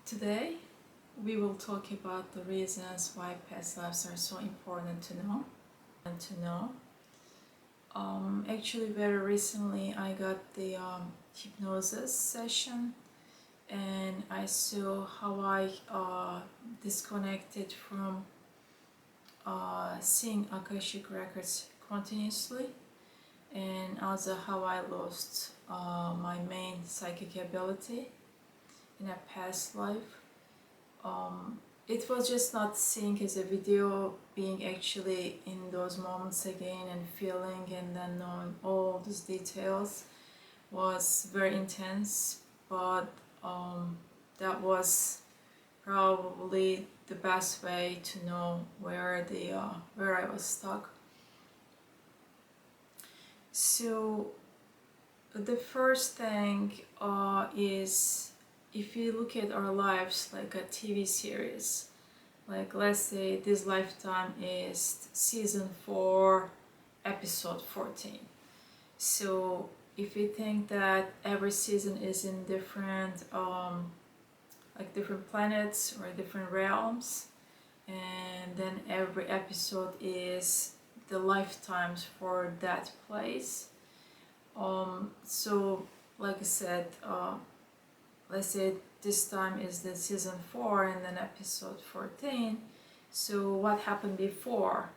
Today we will talk about the reasons why past lives are so important to know. Actually, very recently I got the hypnosis session, and I saw how I disconnected from seeing Akashic records continuously, and also how I lost my main psychic ability in a past life. It was just not seeing as a video, being actually in those moments again and feeling and then knowing all these details was very intense, but that was probably the best way to know where I was stuck. So the first thing is, if you look at our lives like a TV series, like let's say this lifetime is season 4, episode 14. So if you think that every season is in different like different planets or different realms, and then every episode is the lifetimes for that place. So like I said, let's say this time is the season 4 and then episode 14. So what happened before?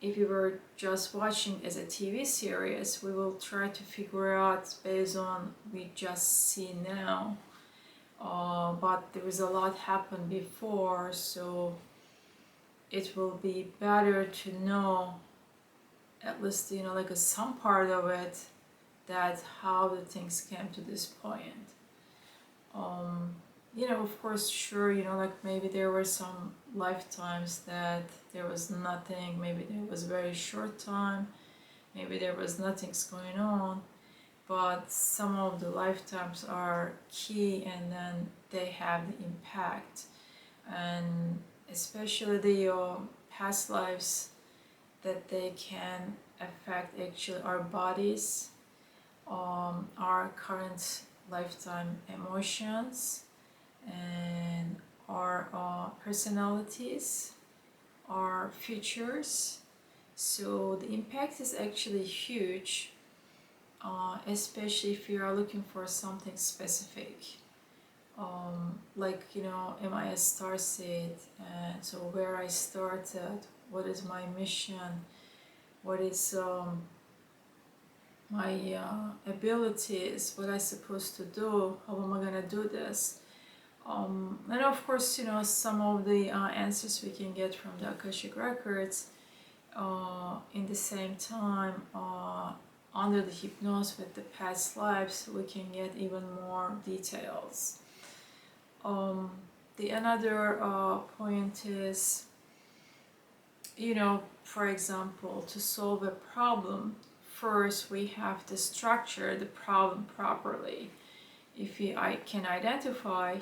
If you were just watching as a TV series, we will try to figure out based on we just see now. But there is a lot happened before, so it will be better to know at least, like some part of it, that how the things came to this point. Of course, sure, like maybe there were some lifetimes that there was nothing, maybe there was very short time, maybe there was nothing's going on, but some of the lifetimes are key and then they have the impact. And especially the past lives, that they can affect actually our bodies, our current lifetime emotions, and our personalities, our futures. So the impact is actually huge, especially if you are looking for something specific. Like, am I a starseed? And so where I started, what is my mission, what is my abilities, what I'm supposed to do, how am I gonna do this? And of course, some of the answers we can get from the Akashic records. In the same time, under the hypnosis with the past lives, we can get even more details. The another point is, for example, to solve a problem, first we have to structure the problem properly. If I can identify,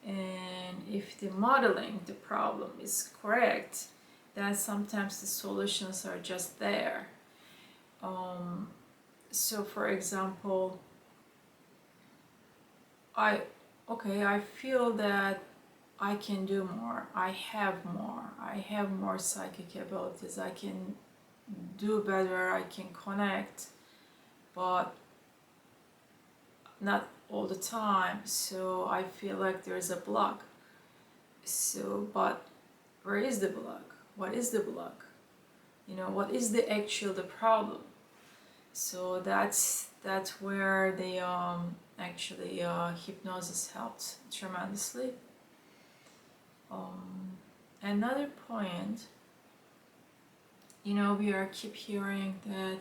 and if the modeling the problem is correct, then sometimes the solutions are just there. So for example, I feel that I can do more, I have more psychic abilities, I can do better, I can connect, but not all the time. So I feel like there's a block. So, but where is the block? What is the block? What is the problem? So that's where the actually hypnosis helped tremendously. Another point, we are keep hearing that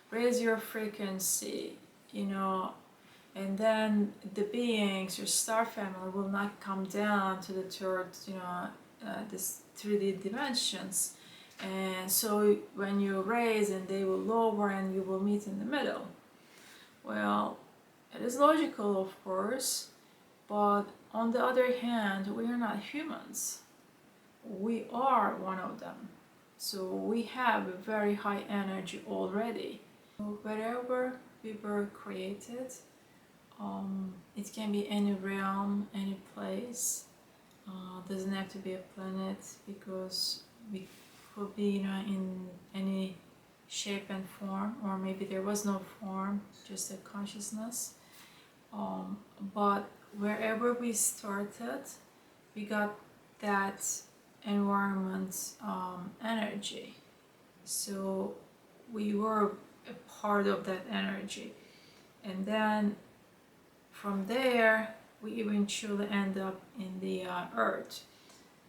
raise your frequency, and then the beings, your star family, will not come down to the third, this 3D dimensions. And so when you raise, and they will lower, and you will meet in the middle. Well, it is logical, of course, but on the other hand, we are not humans. We are one of them. So we have a very high energy already. Wherever we were created, it can be any realm, any place. place. Doesn't have to be a planet, because we could be, you know, in any shape and form, or maybe there was no form, just a consciousness. But wherever we started, we got that environment energy. So we were a part of that energy. And then from there, we eventually end up in the earth.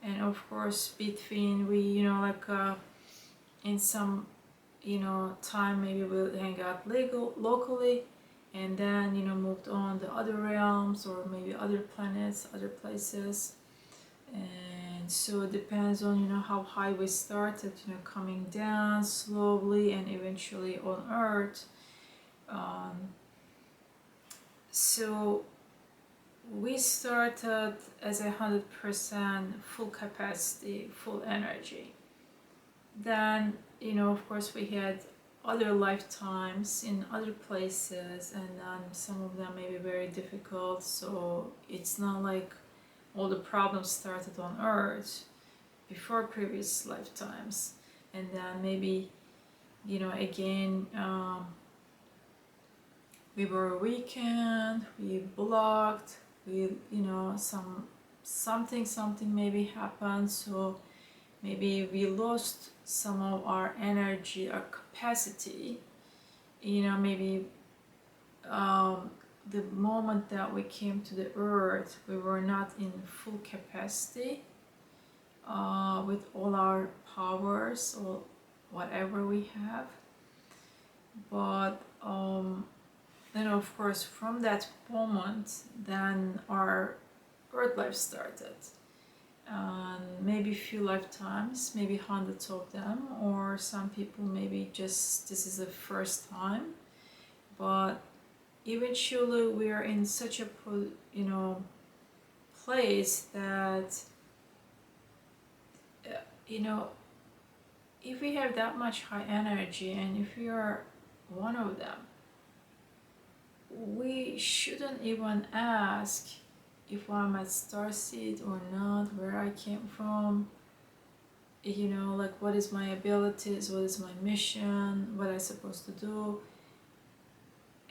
And of course, between we, you know, like in some, you know, time, maybe we'll hang out locally, and then, you know, moved on to other realms, or maybe other planets, other places. And so it depends on, you know, how high we started, you know, coming down slowly and eventually on earth. So we started as 100% full capacity, full energy. Then, you know, of course, we had other lifetimes in other places, and then some of them may be very difficult. So it's not like all the problems started on Earth before previous lifetimes. And then maybe, you know, again, we were weakened, we blocked, we, you know, something maybe happened, so maybe we lost some of our energy, our capacity, you know, maybe the moment that we came to the earth, we were not in full capacity with all our powers or whatever we have. But then of course from that moment, then our earth life started. And maybe a few lifetimes, maybe hundreds of them, or some people maybe just this is the first time. But eventually we are in such a, you know, place that, you know, if we have that much high energy, and if we are one of them, we shouldn't even ask if I'm at Starseed or not, where I came from, you know, like what is my abilities, what is my mission, what I'm supposed to do.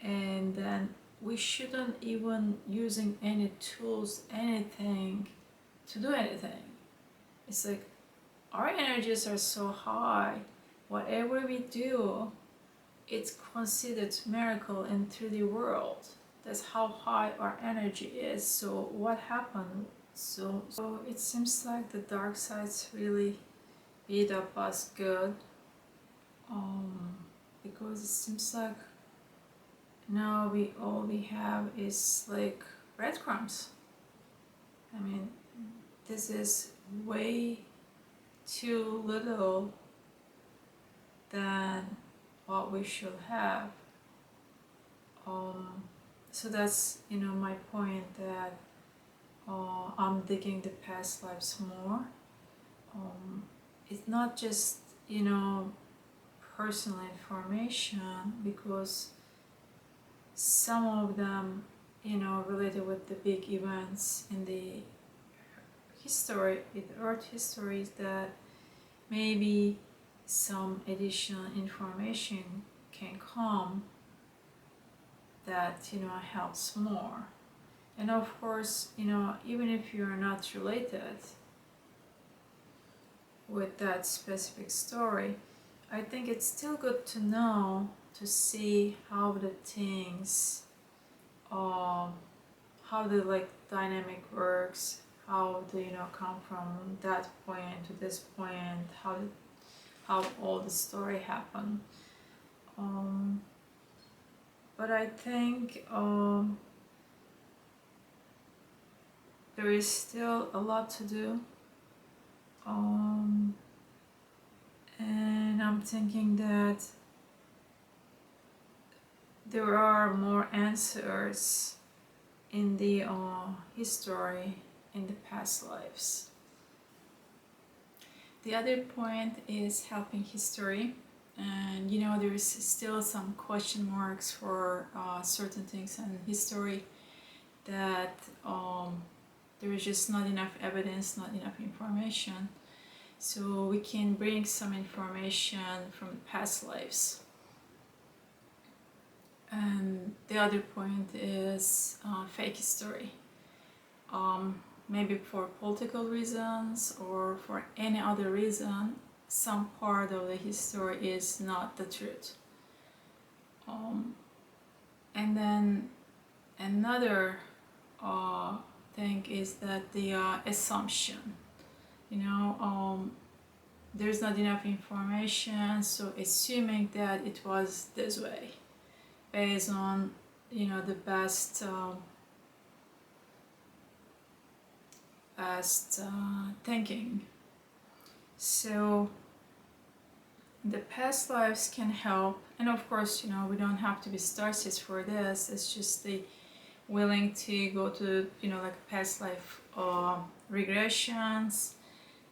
And then we shouldn't even using any tools, anything to do anything. It's like our energies are so high, whatever we do, it's considered miracle in 3D world. That's how high our energy is. So what happened? So it seems like the dark sides really beat up us good, because it seems like now all we have is like breadcrumbs. I mean, this is way too little than what we should have. So that's, you know, my point, that I'm digging the past lives more. It's not just, you know, personal information, because some of them, you know, related with the big events in the history, with Earth histories, that maybe some additional information can come that, you know, helps more. And of course, you know, even if you're not related with that specific story, I think it's still good to know, to see how the things, how the like dynamic works, how the, you know, come from that point to this point, how all the story happened. But I think there is still a lot to do, and I'm thinking that there are more answers in the history, in the past lives. The other point is helping history, and you know, there's still some question marks for certain things in history that there is just not enough evidence, not enough information. So we can bring some information from past lives. And the other point is fake history. Maybe for political reasons or for any other reason, some part of the history is not the truth. And then another thing is that the assumption, there's not enough information, so assuming that it was this way based on the best thinking. So the past lives can help, and of course we don't have to be starseeds for this. It's just the willing to go to like past life regressions,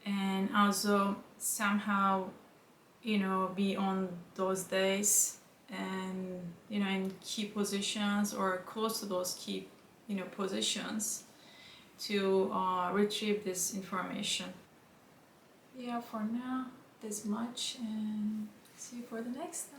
and also somehow be on those days and in key positions or close to those key positions to retrieve this information. Yeah, for now this much, and see you for the next time.